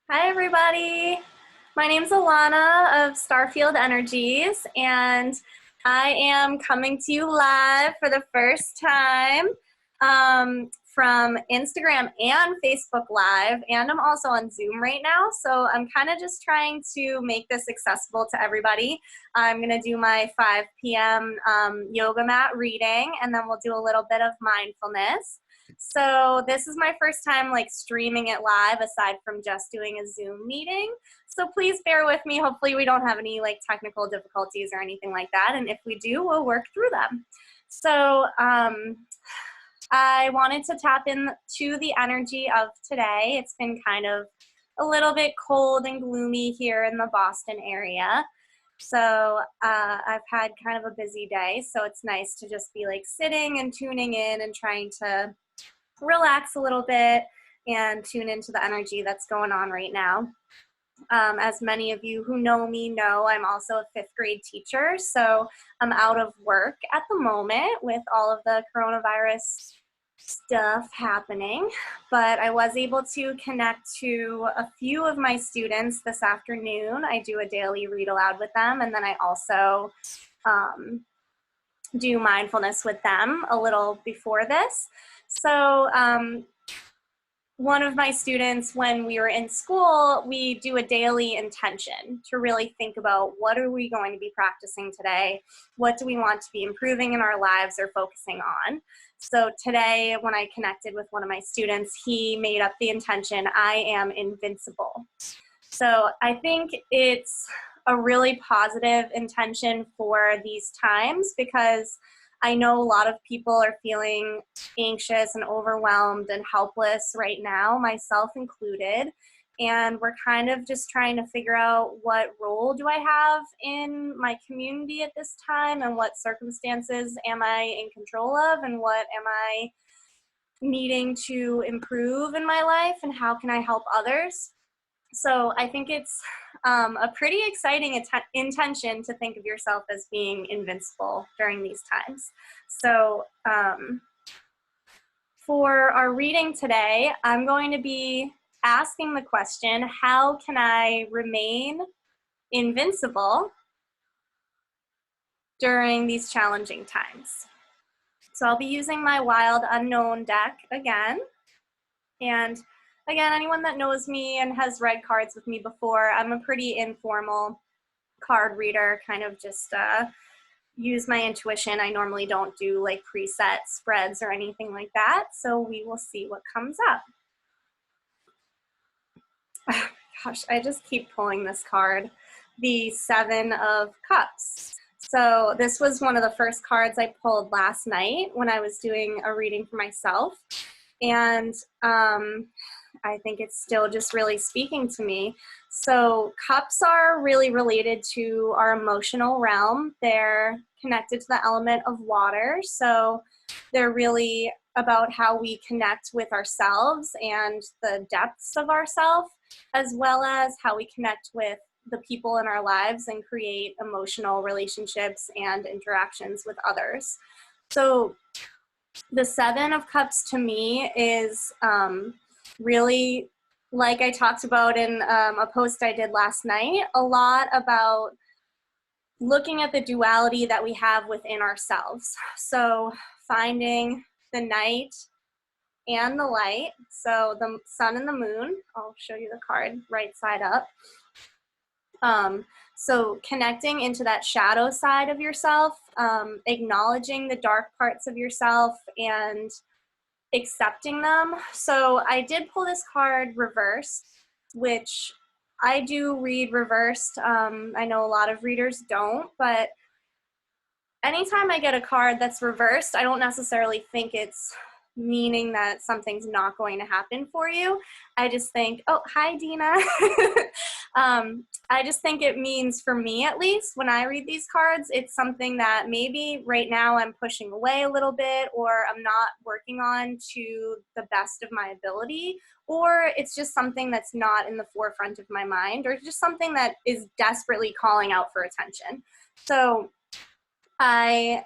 Hi, everybody. My name's Alana of Starfield Energies, and I am coming to you live for the first time from Instagram and Facebook Live, and I'm also on Zoom right now, so I'm kind of just trying to make this accessible to everybody. I'm going to do my 5 p.m. Yoga mat reading, and then we'll do a little bit of mindfulness. So this is my first time like streaming it live aside from just doing a Zoom meeting. So please bear with me. Hopefully we don't have any like technical difficulties or anything like that. And if we do, we'll work through them. So I wanted to tap into the energy of today. It's been kind of a little bit cold and gloomy here in the Boston area. So I've had kind of a busy day. So it's nice to just be like sitting and tuning in and trying to relax a little bit and tune into the energy that's going on right now. As many of you who know me know, I'm also a 5th grade teacher, so I'm out of work at the moment with all of the coronavirus stuff happening, but I was able to connect to a few of my students this afternoon. I do a daily read aloud with them, and then I also do mindfulness with them a little before this. So one of my students, when we were in school, we do a daily intention to really think about what are we going to be practicing today? What do we want to be improving in our lives or focusing on? So today, when I connected with one of my students, he made up the intention, I am invincible. So I think it's a really positive intention for these times because I know a lot of people are feeling anxious and overwhelmed and helpless right now, myself included. And we're kind of just trying to figure out what role do I have in my community at this time and what circumstances am I in control of and what am I needing to improve in my life and how can I help others. So I think it's a pretty exciting intention to think of yourself as being invincible during these times. So for our reading today, I'm going to be asking the question, how can I remain invincible during these challenging times? So I'll be using my Wild Unknown deck again. And again, anyone that knows me and has read cards with me before, I'm a pretty informal card reader, kind of just use my intuition. I normally don't do like preset spreads or anything like that, so we will see what comes up. Oh, gosh, I just keep pulling this card, the 7 of Cups. So this was one of the first cards I pulled last night when I was doing a reading for myself. And I think it's still just really speaking to me. So cups are really related to our emotional realm. They're connected to the element of water. So they're really about how we connect with ourselves and the depths of ourselves, as well as how we connect with the people in our lives and create emotional relationships and interactions with others. So the 7 of Cups to me is really, like I talked about in a post I did last night, a lot about looking at the duality that we have within ourselves. So finding the night and the light. So the sun and the moon, I'll show you the card right side up. So connecting into that shadow side of yourself, acknowledging the dark parts of yourself and accepting them. So I did pull this card reversed, which I do read reversed. I know a lot of readers don't, but anytime I get a card that's reversed, I don't necessarily think it's meaning that something's not going to happen for you. I just think, oh, hi, Dina. I just think it means, for me at least, when I read these cards, it's something that maybe right now I'm pushing away a little bit, or I'm not working on to the best of my ability, or it's just something that's not in the forefront of my mind, or just something that is desperately calling out for attention. So I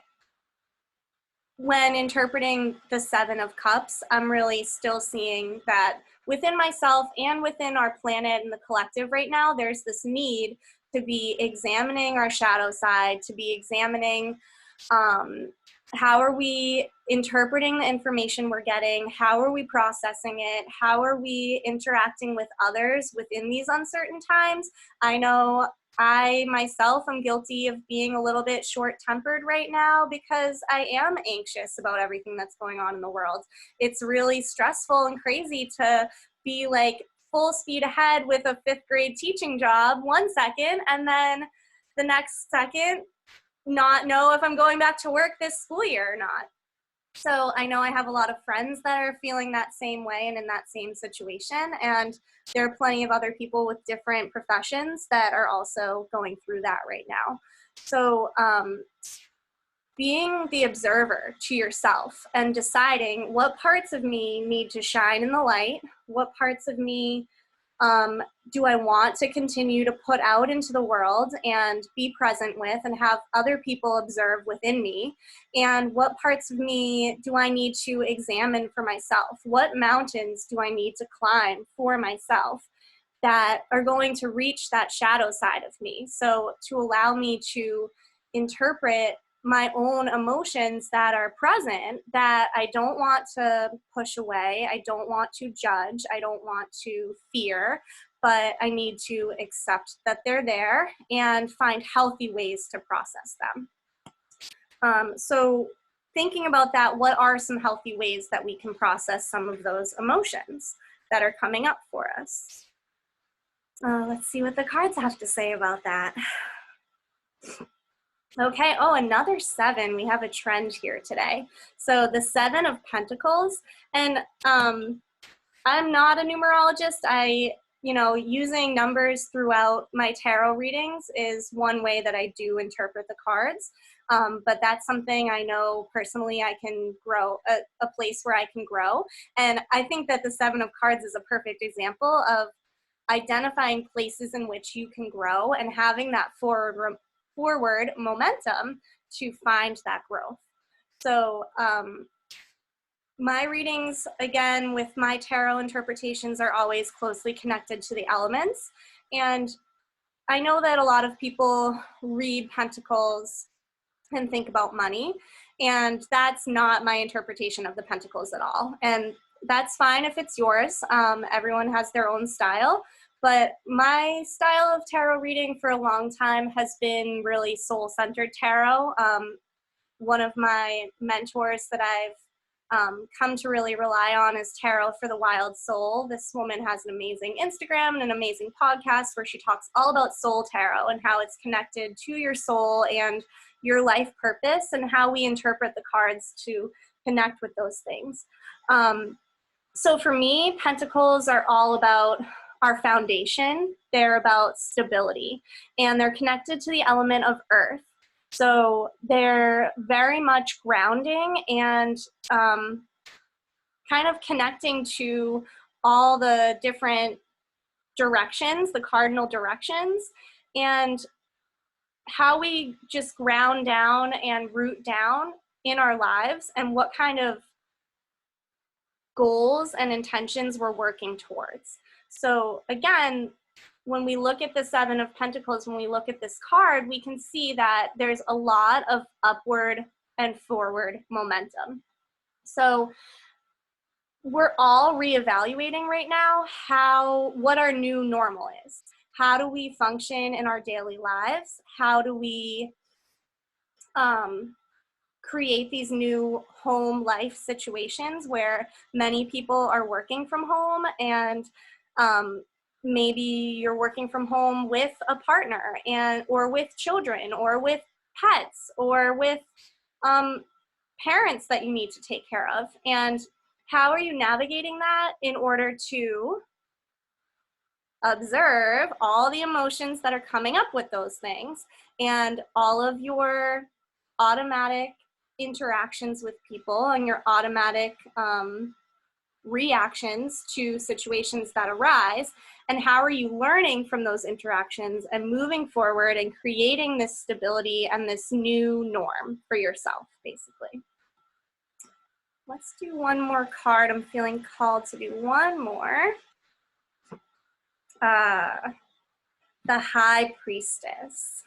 when interpreting the Seven of Cups, I'm really still seeing that within myself and within our planet and the collective right now, there's this need to be examining our shadow side, to be examining how are we interpreting the information we're getting, how are we processing it, how are we interacting with others within these uncertain times. I know I myself am guilty of being a little bit short-tempered right now because I am anxious about everything that's going on in the world. It's really stressful and crazy to be like full speed ahead with a 5th grade teaching job 1 second, and then the next second not know if I'm going back to work this school year or not. So I know I have a lot of friends that are feeling that same way and in that same situation. And there are plenty of other people with different professions that are also going through that right now. So being the observer to yourself and deciding what parts of me need to shine in the light, what parts of me do I want to continue to put out into the world and be present with and have other people observe within me? And what parts of me do I need to examine for myself? What mountains do I need to climb for myself that are going to reach that shadow side of me? So to allow me to interpret my own emotions that are present that I don't want to push away, I don't want to judge, I don't want to fear, but I need to accept that they're there and find healthy ways to process them. So thinking about that, what are some healthy ways that we can process some of those emotions that are coming up for us? Let's see what the cards have to say about that. Okay, oh, another 7. We have a trend here today. So the 7 of Pentacles, and I'm not a numerologist. Using numbers throughout my tarot readings is one way that I do interpret the cards. But that's something I know personally I can grow, a place where I can grow. And I think that the 7 of Cards is a perfect example of identifying places in which you can grow and having that forward momentum to find that growth. So my readings, again, with my tarot interpretations are always closely connected to the elements. And I know that a lot of people read Pentacles and think about money, and that's not my interpretation of the Pentacles at all. And that's fine if it's yours. Everyone has their own style. But my style of tarot reading for a long time has been really soul-centered tarot. One of my mentors that I've come to really rely on is Tarot for the Wild Soul. This woman has an amazing Instagram and an amazing podcast where she talks all about soul tarot and how it's connected to your soul and your life purpose and how we interpret the cards to connect with those things. So for me, Pentacles are all about our foundation. They're about stability, and they're connected to the element of earth. So they're very much grounding and kind of connecting to all the different directions, the cardinal directions, and how we just ground down and root down in our lives and what kind of goals and intentions we're working towards. So again, when we look at the 7 of Pentacles, when we look at this card, we can see that there's a lot of upward and forward momentum. So we're all reevaluating right now what our new normal is. How do we function in our daily lives? How do we create these new home life situations where many people are working from home, and maybe you're working from home with a partner or with children or with pets or with parents that you need to take care of. And how are you navigating that in order to observe all the emotions that are coming up with those things and all of your automatic interactions with people and your automatic reactions to situations that arise, and how are you learning from those interactions and moving forward and creating this stability and this new norm for yourself, basically. let's do one more card. I'm feeling called to do one more. The High Priestess.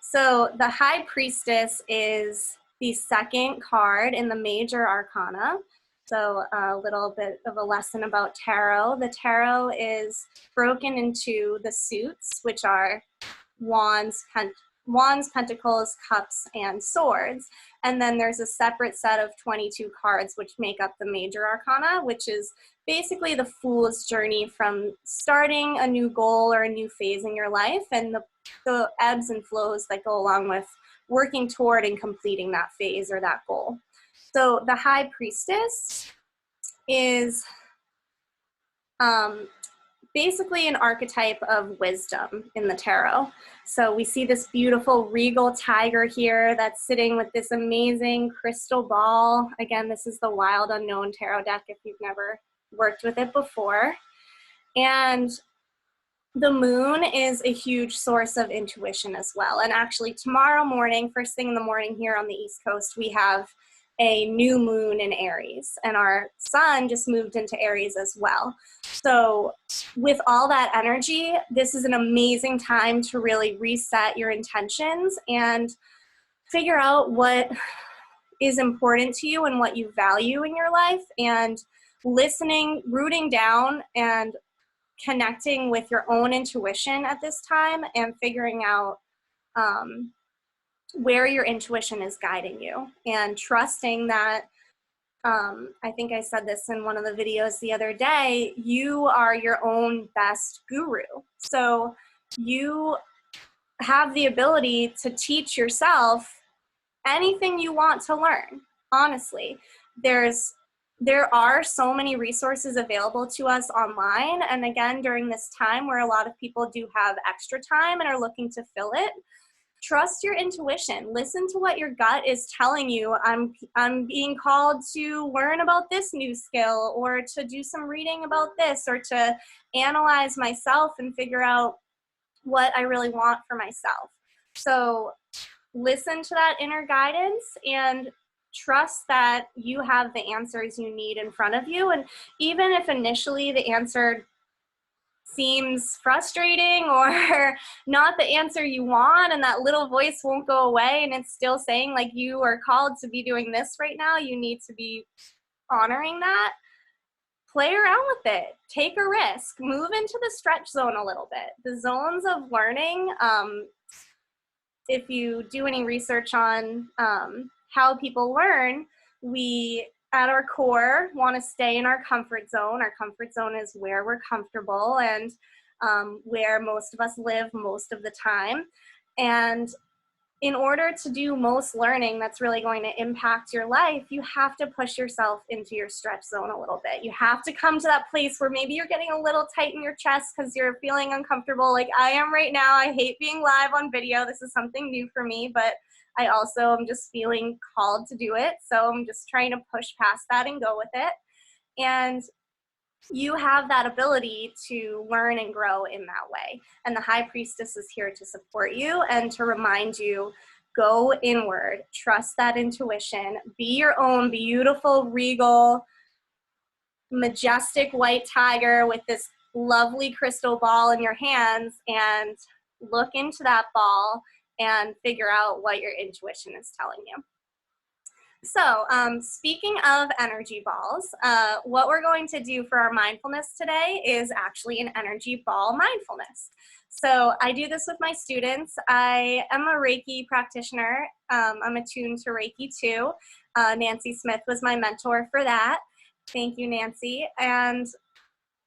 So the High Priestess is the second card in the major arcana. So a little bit of a lesson about tarot. The tarot is broken into the suits, which are wands, pentacles, cups, and swords. And then there's a separate set of 22 cards which make up the major arcana, which is basically the fool's journey from starting a new goal or a new phase in your life, and the ebbs and flows that go along with working toward and completing that phase or that goal. So the High Priestess is basically an archetype of wisdom in the tarot. So we see this beautiful regal tiger here that's sitting with this amazing crystal ball. Again, this is the Wild Unknown Tarot deck if you've never worked with it before. And the moon is a huge source of intuition as well. And actually tomorrow morning, first thing in the morning here on the East Coast, we have a new moon in Aries, and our sun just moved into Aries as well. So with all that energy, this is an amazing time to really reset your intentions and figure out what is important to you and what you value in your life, and listening, rooting down and connecting with your own intuition at this time and figuring out where your intuition is guiding you, and trusting that, I think I said this in one of the videos the other day, you are your own best guru. So you have the ability to teach yourself anything you want to learn. Honestly, there are so many resources available to us online. And again, during this time where a lot of people do have extra time and are looking to fill it, trust your intuition. Listen to what your gut is telling you. I'm being called to learn about this new skill, or to do some reading about this, or to analyze myself and figure out what I really want for myself. So listen to that inner guidance and trust that you have the answers you need in front of you. And even if initially the answer seems frustrating or not the answer you want, and that little voice won't go away and it's still saying like, you are called to be doing this right now, you need to be honoring that, play around with it, take a risk, move into the stretch zone a little bit. The zones of learning, if you do any research on how people learn, we at our core want to stay in our comfort zone. Our comfort zone is where we're comfortable and where most of us live most of the time. And in order to do most learning that's really going to impact your life, you have to push yourself into your stretch zone a little bit. You have to come to that place where maybe you're getting a little tight in your chest because you're feeling uncomfortable, like I am right now. I hate being live on video. This is something new for me, but I also am just feeling called to do it. So I'm just trying to push past that and go with it. And you have that ability to learn and grow in that way. And the High Priestess is here to support you and to remind you, go inward, trust that intuition, be your own beautiful, regal, majestic white tiger with this lovely crystal ball in your hands, and look into that ball and figure out what your intuition is telling you. So speaking of energy balls, what we're going to do for our mindfulness today is actually an energy ball mindfulness. So I do this with my students. I am a Reiki practitioner. I'm attuned to Reiki too. Nancy Smith was my mentor for that. Thank you, Nancy. And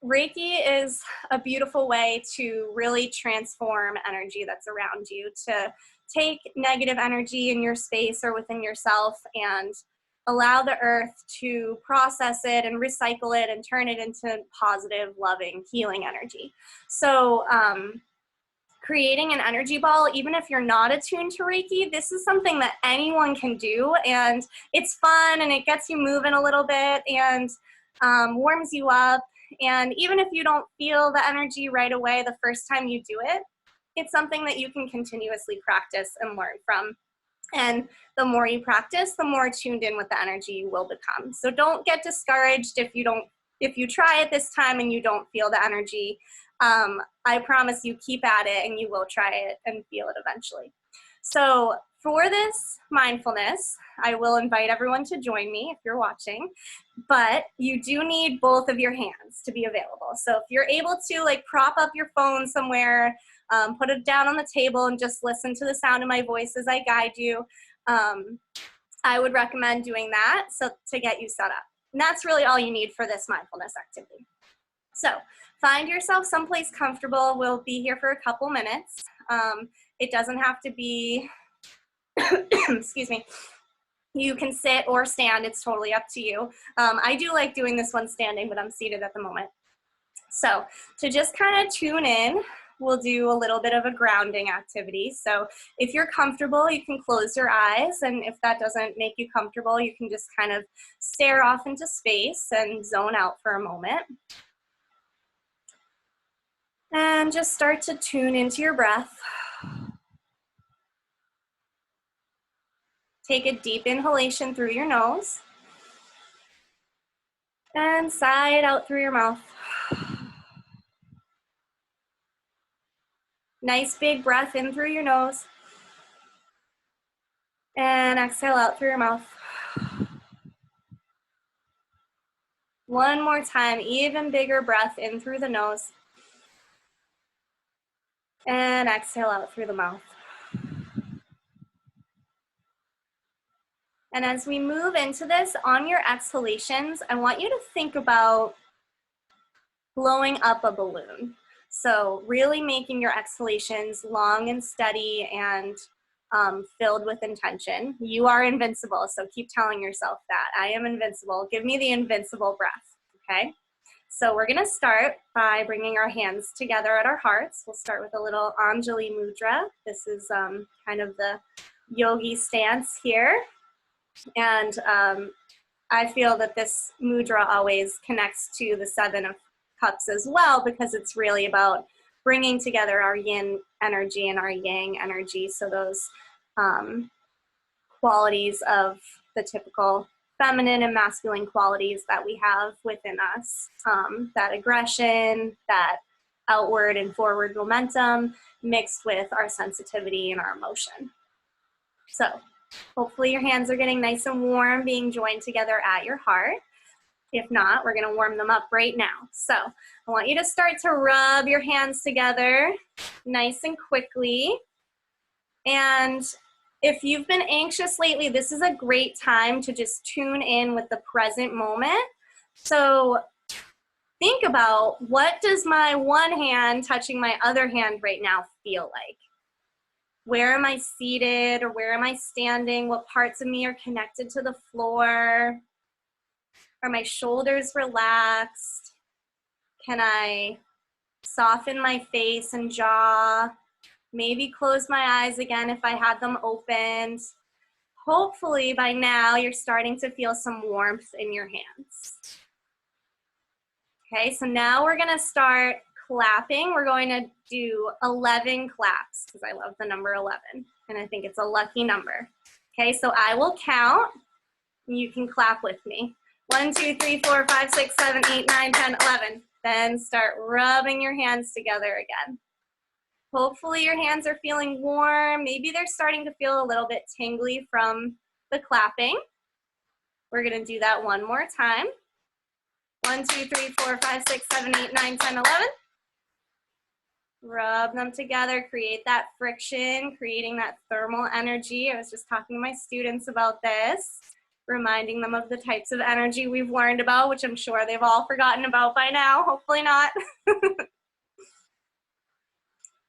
Reiki is a beautiful way to really transform energy that's around you, to take negative energy in your space or within yourself and allow the earth to process it and recycle it and turn it into positive, loving, healing energy. So creating an energy ball, even if you're not attuned to Reiki, this is something that anyone can do, and it's fun and it gets you moving a little bit and warms you up. And even if you don't feel the energy right away the first time you do it, it's something that you can continuously practice and learn from. And the more you practice, the more tuned in with the energy you will become. So don't get discouraged if you try it this time and you don't feel the energy. I promise you, keep at it and you will try it and feel it eventually. So for this mindfulness, I will invite everyone to join me if you're watching, but you do need both of your hands to be available. So if you're able to like prop up your phone somewhere, put it down on the table and just listen to the sound of my voice as I guide you, I would recommend doing that so to get you set up. And that's really all you need for this mindfulness activity. So find yourself someplace comfortable. We'll be here for a couple minutes. It doesn't have to be, excuse me, you can sit or stand. It's totally up to you. I do like doing this one standing, but I'm seated at the moment. So to just kind of tune in, we'll do a little bit of a grounding activity. So if you're comfortable, you can close your eyes. And if that doesn't make you comfortable, you can just kind of stare off into space and zone out for a moment. And just start to tune into your breath. Take a deep inhalation through your nose. And sigh it out through your mouth. Nice big breath in through your nose. And exhale out through your mouth. One more time, even bigger breath in through the nose. And exhale out through the mouth. And as we move into this, on your exhalations, I want you to think about blowing up a balloon. So really making your exhalations long and steady and filled with intention. You are invincible, so keep telling yourself that. I am invincible. Give me the invincible breath, okay? So we're gonna start by bringing our hands together at our hearts. We'll start with a little Anjali Mudra. This is kind of the yogi stance here. And I feel that this mudra always connects to the Seven of Cups as well, because it's really about bringing together our yin energy and our yang energy. So those qualities of the typical feminine and masculine qualities that we have within us, that aggression, that outward and forward momentum mixed with our sensitivity and our emotion. So hopefully your hands are getting nice and warm, being joined together at your heart. If not, we're gonna warm them up right now. So I want you to start to rub your hands together nice and quickly. And if you've been anxious lately, this is a great time to just tune in with the present moment. So think about, what does my one hand touching my other hand right now feel like? Where am I seated or where am I standing? What parts of me are connected to the floor? Are my shoulders relaxed? Can I soften my face and jaw? Maybe close my eyes again if I had them opened. Hopefully by now you're starting to feel some warmth in your hands. Okay, so now we're gonna start clapping. We're going to do 11 claps because I love the number 11 and I think it's a lucky number. Okay, so I will count and you can clap with me. 1, 2, 3, 4, 5, 6, 7, 8, 9, 10, 11. Then start rubbing your hands together again. Hopefully your hands are feeling warm. Maybe they're starting to feel a little bit tingly from the clapping. We're gonna do that one more time. 1, 2, 3, 4, 5, 6, 7, 8, 9, 10, 11. Rub them together, create that friction, creating that thermal energy. I was just talking to my students about this, reminding them of the types of energy we've learned about, which I'm sure they've all forgotten about by now, hopefully not.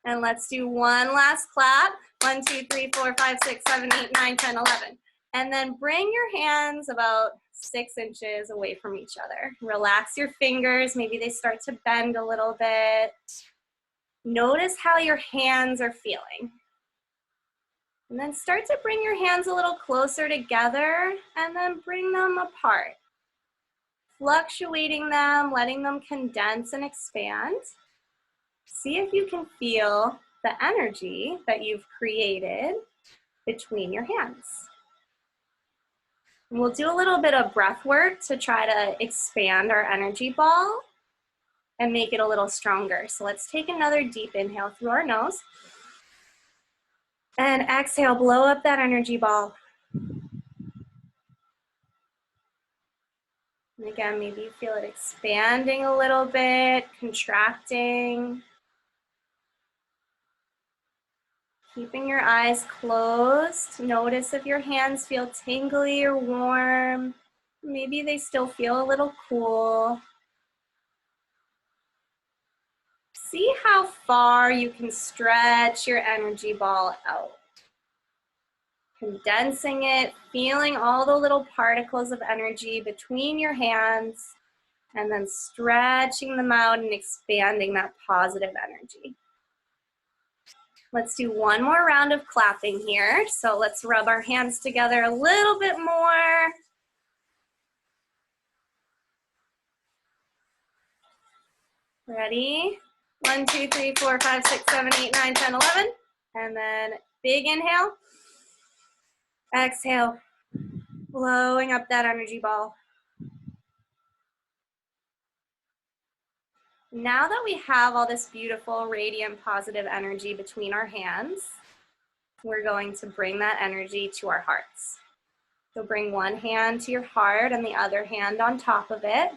And let's do one last clap. 1, 2, 3, 4, 5, 6, 7, 8, 9, 10, 11. And then bring your hands about 6 inches away from each other. Relax your fingers. Maybe they start to bend a little bit. Notice how your hands are feeling. And then start to bring your hands a little closer together and then bring them apart. Fluctuating them, letting them condense and expand. See if you can feel the energy that you've created between your hands. And we'll do a little bit of breath work to try to expand our energy ball and make it a little stronger. So let's take another deep inhale through our nose. And exhale, blow up that energy ball. And again, maybe you feel it expanding a little bit, contracting. Keeping your eyes closed. Notice if your hands feel tingly or warm. Maybe they still feel a little cool. See how far you can stretch your energy ball out. Condensing it, feeling all the little particles of energy between your hands, and then stretching them out and expanding that positive energy. Let's do one more round of clapping here. So let's rub our hands together a little bit more. Ready? 1, 2, 3, 4, 5, 6, 7, 8, 9, 10, 11. And then big inhale. Exhale. Blowing up that energy ball. Now that we have all this beautiful, radiant, positive energy between our hands, we're going to bring that energy to our hearts. So bring one hand to your heart and the other hand on top of it.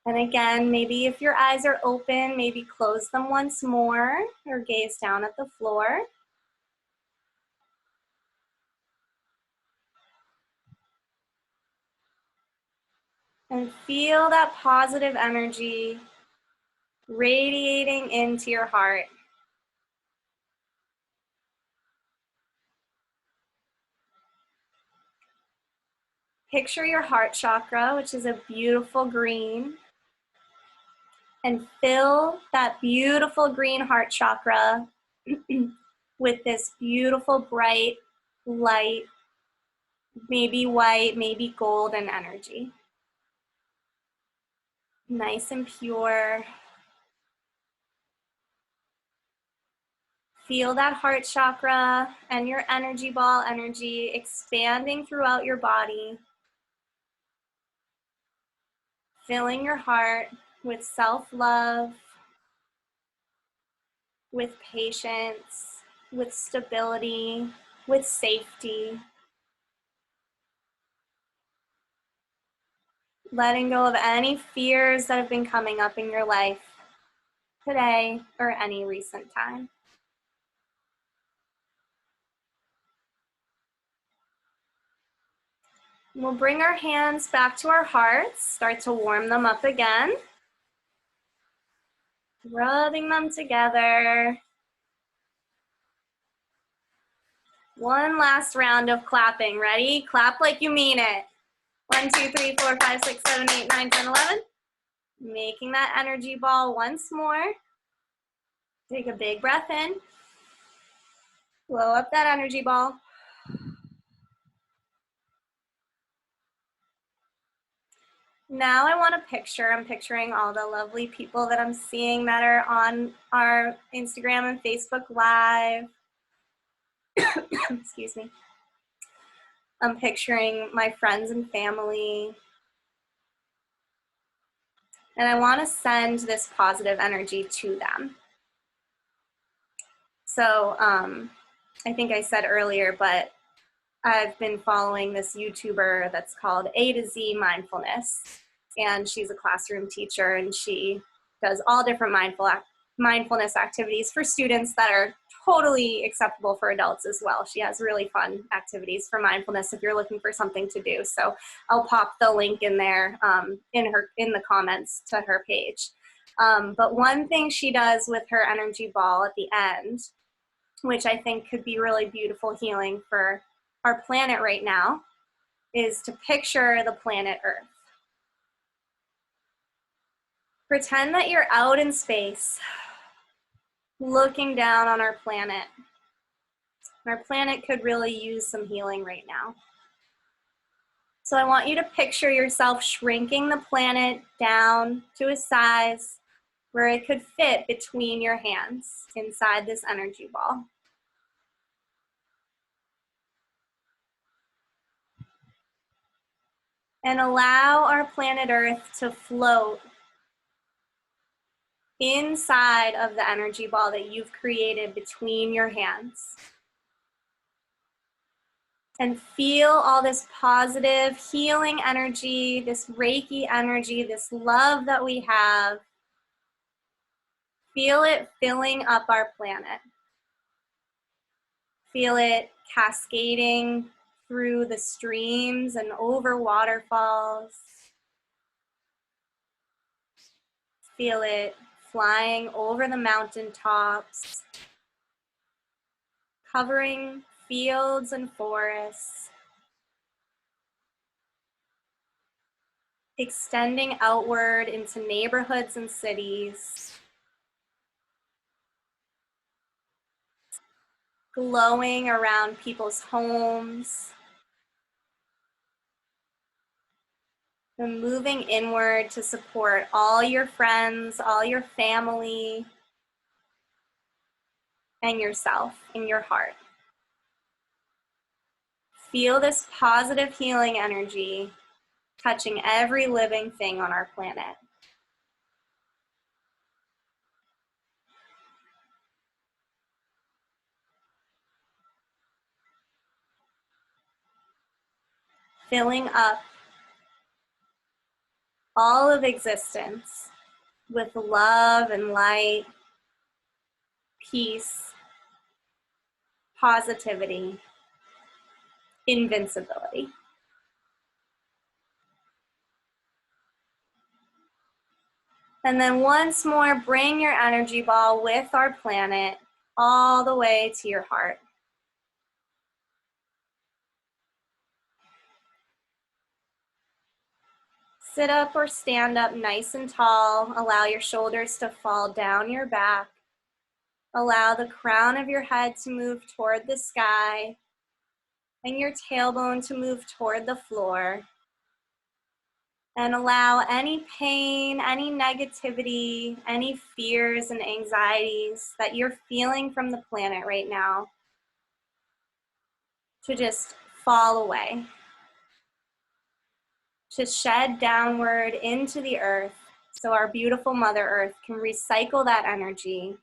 And again, maybe if your eyes are open, maybe close them once more or gaze down at the floor. And feel that positive energy radiating into your heart. Picture your heart chakra, which is a beautiful green, and fill that beautiful green heart chakra with this beautiful, bright, light, maybe white, maybe golden energy. Nice and pure. Feel that heart chakra and your energy ball energy expanding throughout your body. Filling your heart with self-love, with patience, with stability, with safety. Letting go of any fears that have been coming up in your life today or any recent time. We'll bring our hands back to our hearts, start to warm them up again. Rubbing them together. One last round of clapping. Ready? Clap like you mean it. 1, 2, 3, 4, 5, 6, 7, 8, 9, 10, 11. Making that energy ball once more. Take a big breath in. Blow up that energy ball. Now I want to picture, I'm picturing all the lovely people that I'm seeing that are on our Instagram and Facebook Live. Excuse me. I'm picturing my friends and family. And I want to send this positive energy to them. So I think I said earlier, but I've been following this YouTuber that's called A to Z Mindfulness. And she's a classroom teacher, and she does all different mindfulness activities for students that are totally acceptable for adults as well. She has really fun activities for mindfulness if you're looking for something to do. So I'll pop the link in there in the comments to her page. But one thing she does with her energy ball at the end, which I think could be really beautiful healing for our planet right now, is to picture the planet Earth. Pretend that you're out in space, looking down on our planet. Our planet could really use some healing right now. So I want you to picture yourself shrinking the planet down to a size where it could fit between your hands inside this energy ball. And allow our planet Earth to float inside of the energy ball that you've created between your hands. And feel all this positive healing energy, this Reiki energy, this love that we have. Feel it filling up our planet. Feel it cascading through the streams and over waterfalls. Feel it flying over the mountaintops, covering fields and forests, extending outward into neighborhoods and cities, glowing around people's homes, and moving inward to support all your friends, all your family, and yourself in your heart. Feel this positive healing energy touching every living thing on our planet. Filling up all of existence with love and light, peace, positivity, invincibility. And then once more, bring your energy ball with our planet all the way to your heart. Sit up or stand up nice and tall. Allow your shoulders to fall down your back. Allow the crown of your head to move toward the sky and your tailbone to move toward the floor. And allow any pain, any negativity, any fears and anxieties that you're feeling from the planet right now to just fall away, to shed downward into the earth so our beautiful Mother Earth can recycle that energy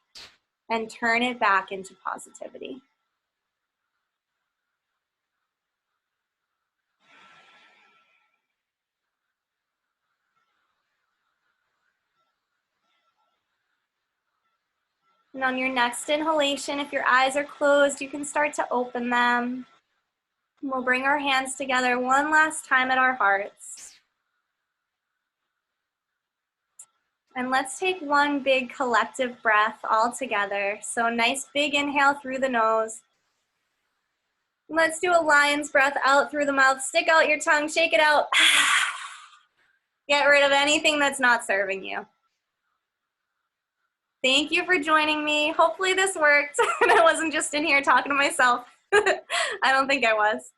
and turn it back into positivity. And on your next inhalation, if your eyes are closed, you can start to open them. And we'll bring our hands together one last time at our hearts. And let's take one big collective breath all together. So a nice big inhale through the nose. Let's do a lion's breath out through the mouth. Stick out your tongue, shake it out. Get rid of anything that's not serving you. Thank you for joining me. Hopefully this worked and I wasn't just in here talking to myself. I don't think I was.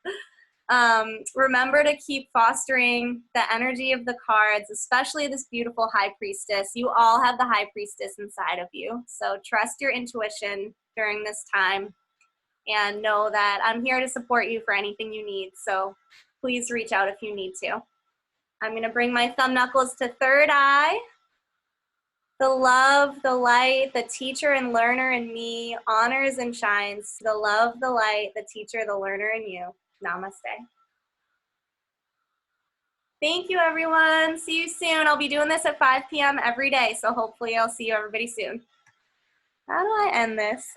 Remember to keep fostering the energy of the cards, especially this beautiful High Priestess. You all have the High Priestess inside of you. So trust your intuition during this time and know that I'm here to support you for anything you need. So please reach out if you need to. I'm going to bring my thumb knuckles to third eye. The love, the light, the teacher and learner in me honors and shines. The love, the light, the teacher, the learner in you. Namaste. Thank you, everyone. See you soon. I'll be doing this at 5 p.m. every day, so hopefully I'll see you everybody soon. How do I end this?